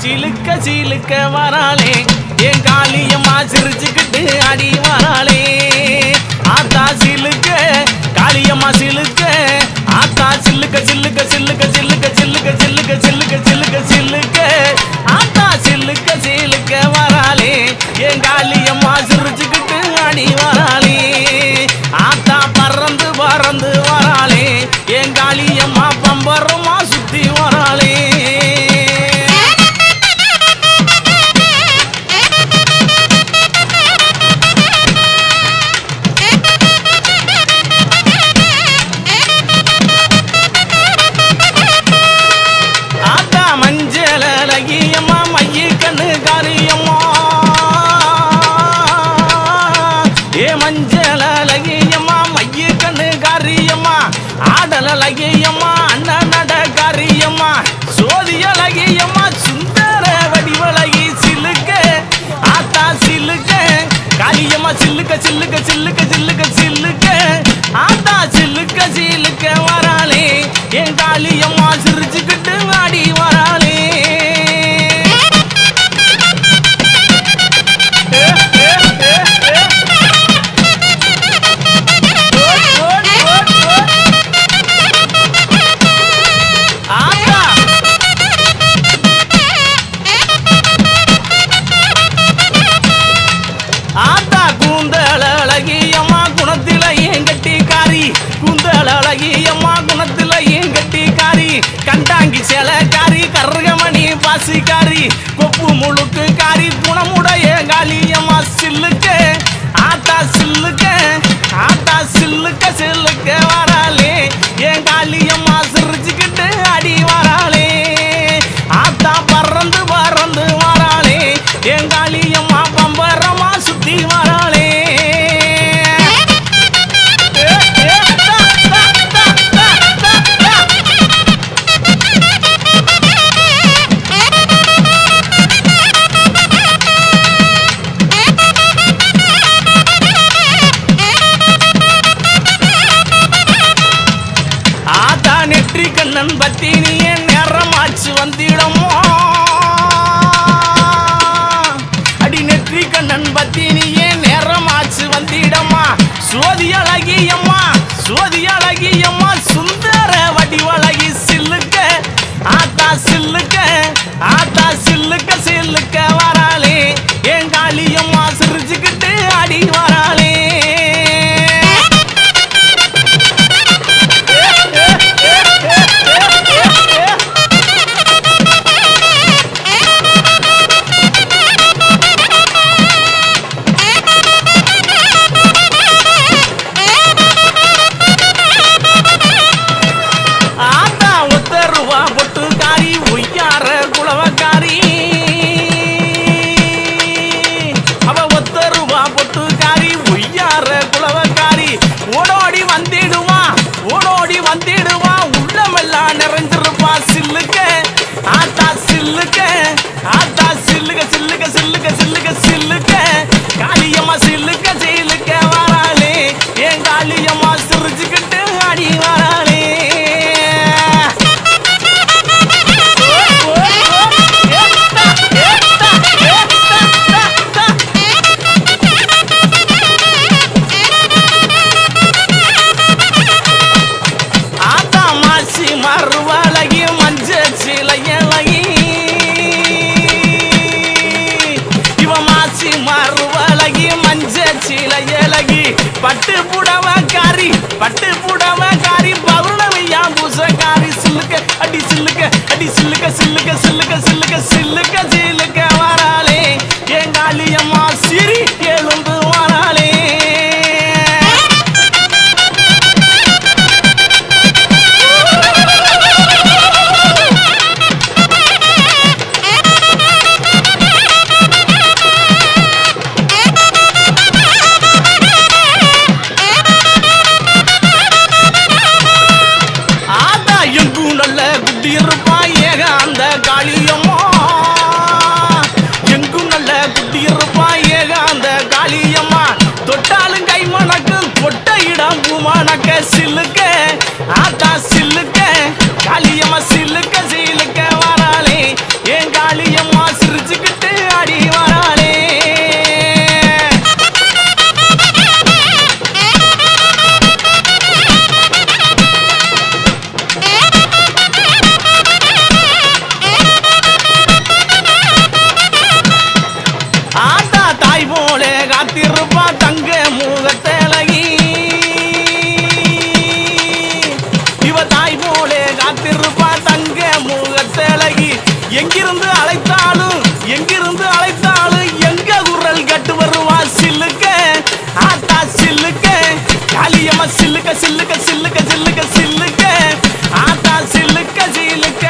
சிலுக்க சிலுக்க வராளே என் காளியம்மா சிரிச்சுக்கிட்டு அடி வராளே ஆத்தா சிலுக்க காளியம்மா சிலுக்க ஆத்தா சில்லுக்க சில்லுக்க சில்லுக்க சில்லுக்க சில்லுக்க சில்லுக்க சில்லுக்க சில்லுக்க சில்லுக்க ஆத்தா சில்லுக்க சிலுக்க வராளே என் காளியம்மா சிரிச்சுக்கிட்டு அடி வராளே ஆத்தா பறந்து பறந்து வராளே என் காளியம்மா பம்பரமா சுத்தி வராளே ஆடலகியம்மா அண்ணன் நட காரியம்மா சோதியலகியம்மா சுந்தர வடிவழகி சிலுக்க ஆத்தா சிலுக்க காளியம்மா சில்லுக்க சில்லுக்க சில்லுக்க சில்லுக்க சில்லுக்க ஆத்தா சில்லுக்க சிலுக்க வராளே என் காளியம்மா சிரிச்சுக்கிட்டு ஆடி வராளே கண்டாங்கி சேலக்காரி கருகமணி பாசிக்காரி கொப்பு முழுக்கு காரி குணமுடைய காளியம்மா சில்லுக்க ஆத்தா சில்லுக்க ஆத்தா சில்லுக்க சில்லுக்க வராளே என் காளியம்மா சிரிச்சுக்கிட்டு அடி வராளே ஆத்தா பறந்து பறந்து வராளே என் காளியம்மா பம்பரமா சுத்தி வராளே கண்ணன் பத்தினியே நேரமாச்சு வந்திடமோ அடி நெற்றி கண்ணன் பத்தினியே நேரமாச்சு வந்திடம்மா சோதியழகியம்மா சோதியழகியம்மா சுந்தர வடிவழகி சில்லுக்க ஆத்தா சில்லுக்க ஆத்தா சில்லுக்க சில்லுக்க வராளே என் காளியம்மா சிரிச்சுக்கிட்டு அடி வராளே பட்டு புடவக்காரி பட்டு புடவக்காரி பௌர்ணமியா பூசக்காரி சில்லுக்க அடி சில்லுக்க அடி சில்லுக்க சில்லுக்க சில்லுக்க சில்லுக்க சில்லுக்க சில்லுக்க வராளே என் காளியம்மா சிரி எழுந்து வராளே தொட்டா உழைத்தாலும் எங்க குரல் கட்டு வருவா சில்லுக்க ஆத்தா சில்லுக்க காளியம்மா சில்லுக்க சில்லுக்க சில்லுக்க சில்லுக்க சில்லுக்க ஆத்தா சில்லுக்க சில்லுக்க